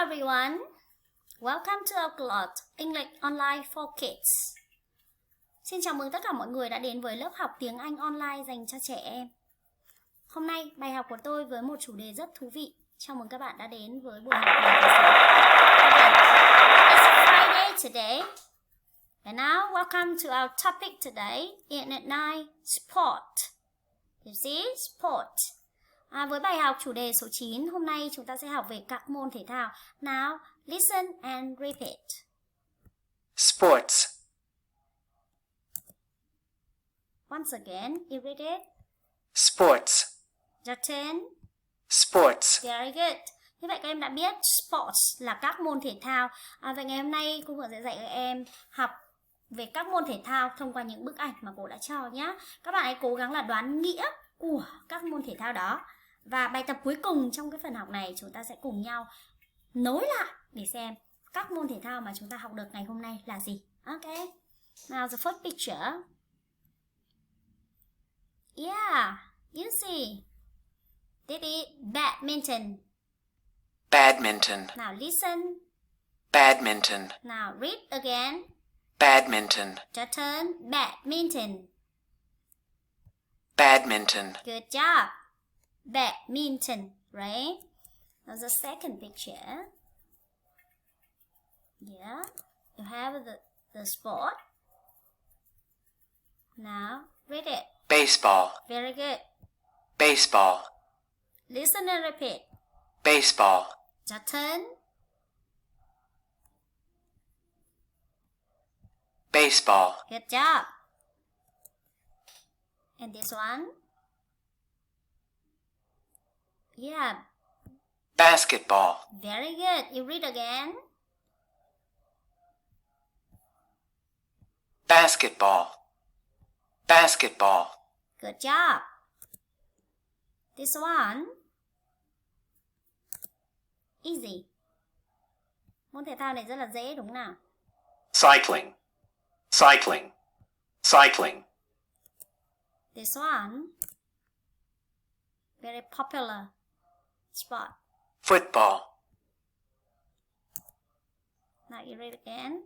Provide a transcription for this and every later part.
everyone. Welcome to our class English Online for Kids. Xin chào mừng tất cả mọi người đã đến với lớp học tiếng Anh online dành cho trẻ em. Hôm nay bài học của tôi với một chủ đề rất thú vị. Chào mừng các bạn đã đến với buổi học này. It's Friday today. And now welcome to our topic today in at 9, sport. You see, sport. Với bài học chủ đề số 9, hôm nay chúng ta sẽ học về các môn thể thao. Now, listen and repeat. Sports. Once again, you read it. Sports. Your turn. Sports. Very good. Như vậy các em đã biết sports là các môn thể thao. Vậy ngày hôm nay cô Phượng sẽ dạy các em học về các môn thể thao thông qua những bức ảnh mà cô đã cho nhé. Các bạn hãy cố gắng là đoán nghĩa của các môn thể thao đó. Và bài tập cuối cùng trong cái phần học này chúng ta sẽ cùng nhau nối lại để xem các môn thể thao mà chúng ta học được ngày hôm nay là gì. Okay. Now the first picture. Yeah, you see. This is badminton. Badminton. Now listen. Badminton. Now read again. Badminton. Your turn. Badminton. Badminton. Good job. Badminton, right? Now the second picture. Yeah, you have the sport. Now read it. Baseball. Very good. Baseball. Listen and repeat. Baseball. Your turn. Baseball. Good job. And this one? Yeah. Basketball. Very good. You read again. Basketball. Basketball. Good job. This one? Easy. Môn thể thao này rất là dễ đúng không nào? Cycling. Cycling. Cycling. This one? Very popular sport. Football. Now you read again.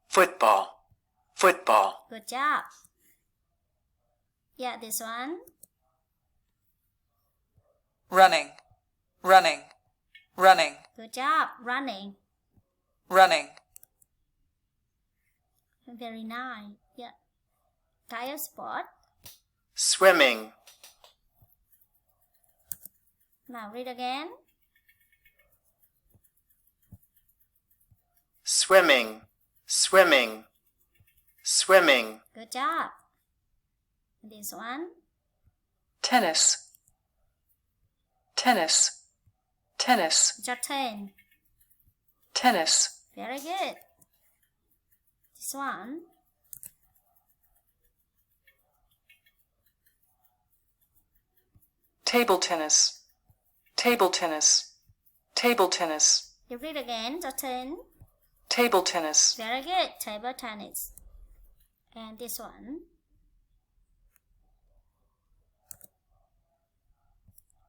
Football. Football. Good job. Yeah, this one. Running. Running. Running. Good job. Running. Running. Very nice. Yeah. Kayak sport. Swimming. Now read again. Swimming. Swimming. Swimming. Good job. This one. Tennis. Tennis. Tennis. Your turn. Tennis. Very good. This one. Table tennis. Table tennis. Table tennis. You read again. Your turn. Table tennis. Very good. Table tennis. And this one.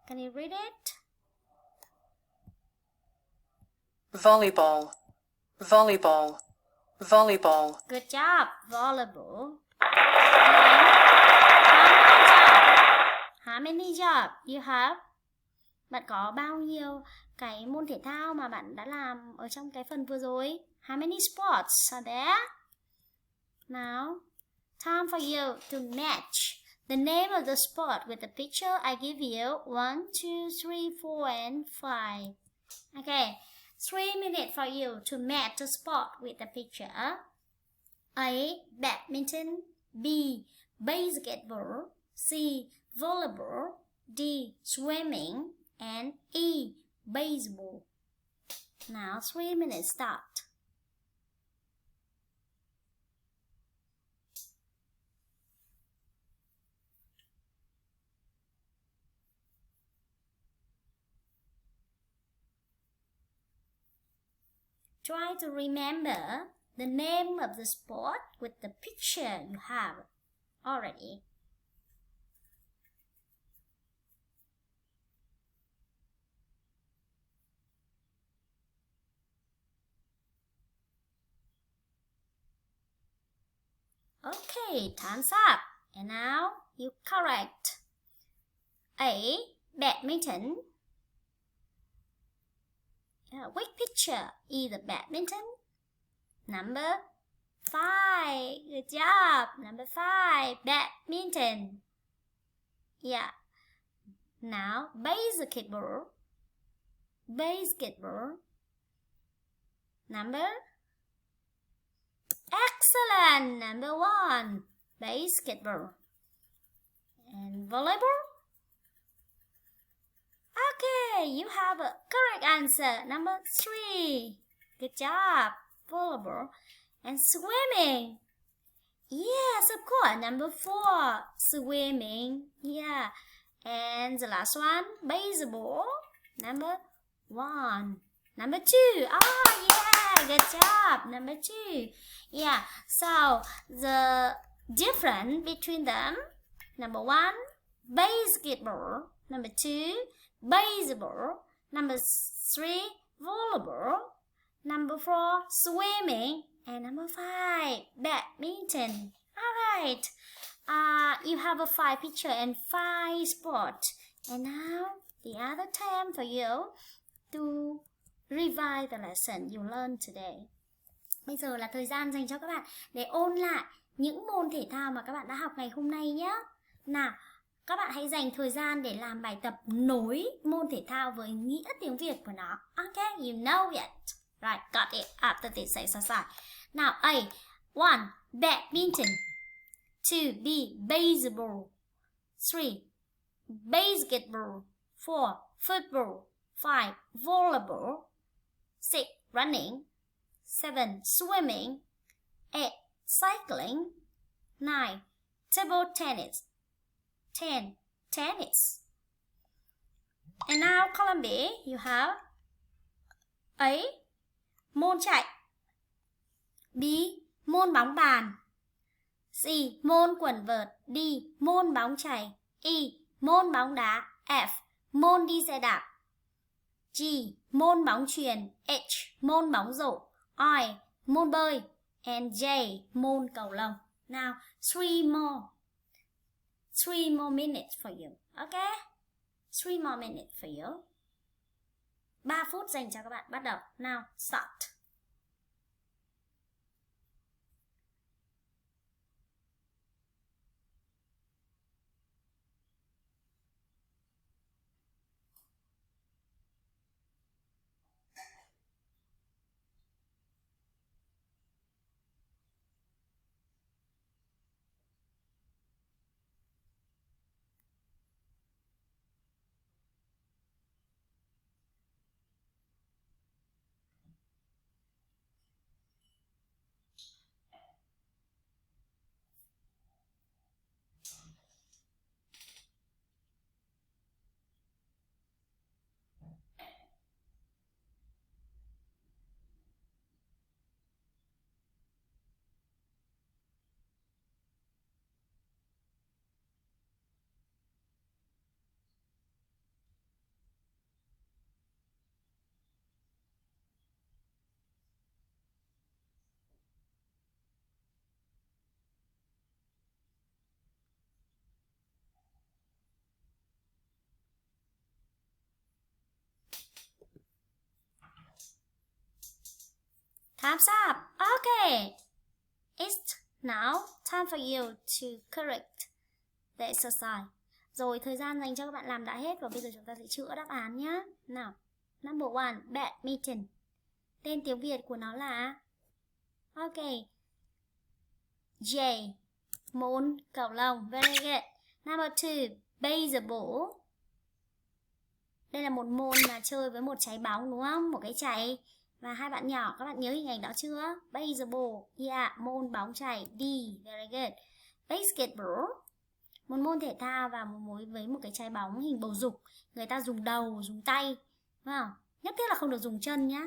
Can you read it? Volleyball. Volleyball. Volleyball. Good job. Volleyball. How many job you have? Bạn có bao nhiêu cái môn thể thao mà bạn đã làm ở trong cái phần vừa rồi? How many sports are there? Now, time for you to match the name of the sport with the picture I give you. 1, 2, 3, 4, and 5. Okay, 3 minutes for you to match the sport with the picture. A. Badminton. B. Basketball. C. Volleyball. D. Swimming. And E. Baseball. Now 3 minutes start. Try to remember the name of the sport with the picture you have already. Okay, time's up. And now you correct. A. Badminton. Which picture is the badminton? Number 5. Good job. Number 5. Badminton. Yeah. Now, basketball. Basketball. Number. Excellent. Number 1. Basketball. And volleyball. Okay, you have a correct answer. Number 3. Good job. Volleyball. And swimming. Yes, of course. Number 4. Swimming. Yeah. And the last one, baseball. Number 1. Number 2. Oh, yeah. Good job. Number 2. Yeah. So, the difference between them. Number 1, basketball. Number 2, baseball. Number 3, volleyball. Number 4, swimming. And number 5, badminton. Alright. You have a 5 picture and 5 sport. And now, the other time for you to revise the lesson you learned today. Bây giờ là thời gian dành cho các bạn để ôn lại những môn thể thao mà các bạn đã học ngày hôm nay nhé. Nào, các bạn hãy dành thời gian để làm bài tập nối môn thể thao với nghĩa tiếng Việt của nó. Okay, you know it. Right, got it after this exercise. Now, A. 1. Badminton. 2. B. Baseball. 3. Basketball. 4. Football. 5. Volleyball. 6. Running. 7. Swimming. 8. Cycling. 9. Table tennis. 10. Tennis. And now column B, you have A. Môn chạy. B. Môn bóng bàn. C. Môn quần vợt. D. Môn bóng chày. E. Môn bóng đá. F. Môn đi xe đạp. G. Môn bóng chuyền. H. Môn bóng rổ. I. Môn bơi. And J. Môn cầu lông. Now, 3 more minutes for you. Okay? 3 more minutes for you. 3 phút dành cho các bạn. Bắt đầu. Now, start. Time's up. Okay. It's now time for you to correct the exercise. Rồi, thời gian dành cho các bạn làm đã hết và bây giờ chúng ta sẽ chữa đáp án nhé. Nào, number 1, badminton. Tên tiếng Việt của nó là ok. J. Môn cầu lông. Very good. Number 2, baseball. Đây là một môn mà chơi với một trái bóng đúng không? Một cái chày. Và hai bạn nhỏ, các bạn nhớ hình ảnh đó chưa? Baseball, yeah, môn bóng chày. D, very good. Basketball, một môn thể thao và với một cái trái bóng hình bầu dục. Người ta dùng đầu, dùng tay, đúng không? Nhất thiết là không được dùng chân nhá.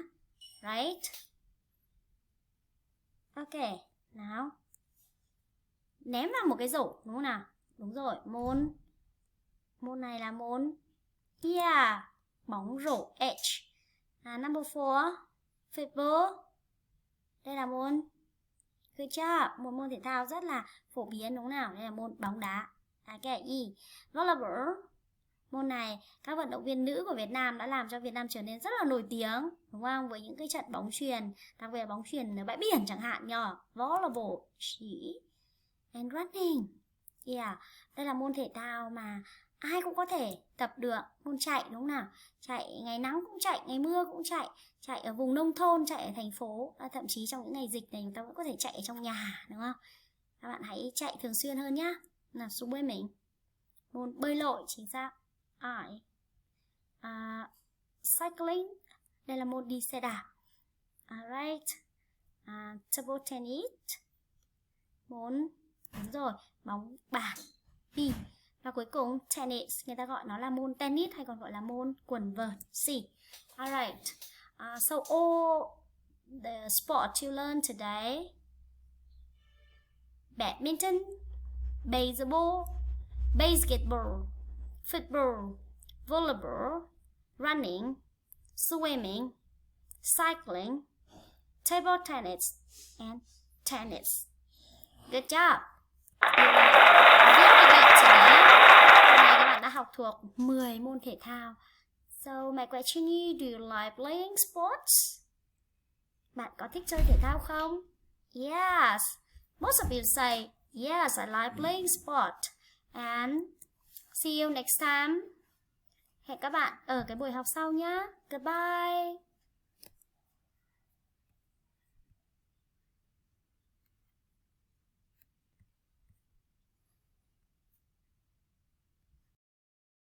Right? Ok, nào. Ném vào một cái rổ, đúng không nào? Đúng rồi, môn này là môn, yeah, bóng rổ. H. Number 4, football. Đây là môn Good job. Một môn thể thao rất là phổ biến đúng không nào? Đây là môn bóng đá. Okay. Volleyball. Môn này các vận động viên nữ của Việt Nam đã làm cho Việt Nam trở nên rất là nổi tiếng, đúng không? Với những cái trận bóng chuyền, đặc biệt là bóng chuyền ở bãi biển chẳng hạn nhờ. Volleyball. And running. Yeah. Đây là môn thể thao mà ai cũng có thể tập được. Môn chạy đúng không nào? Chạy ngày nắng cũng chạy, ngày mưa cũng chạy. Chạy ở vùng nông thôn, chạy ở thành phố. Thậm chí trong những ngày dịch này chúng ta cũng có thể chạy ở trong nhà, đúng không? Các bạn hãy chạy thường xuyên hơn nhá. Nào, swimming. Môn bơi lội chính xác. Cycling. Đây là môn đi xe đạp. Alright. Table tennis. Môn, đúng rồi, bóng bàn. B. Và cuối cùng tennis, người ta gọi nó là môn tennis hay còn gọi là môn quần vợt. C. Alright. So all the sports you learned today: badminton, baseball, basketball, football, volleyball, running, swimming, cycling, table tennis, and tennis. Good job. Very good today. Hôm nay các bạn đã học thuộc 10 môn thể thao. So my question is, do you like playing sports? Bạn có thích chơi thể thao không? Yes. Most of you say, yes, I like playing sport. And see you next time. Hẹn các bạn ở cái buổi học sau nhé. Goodbye.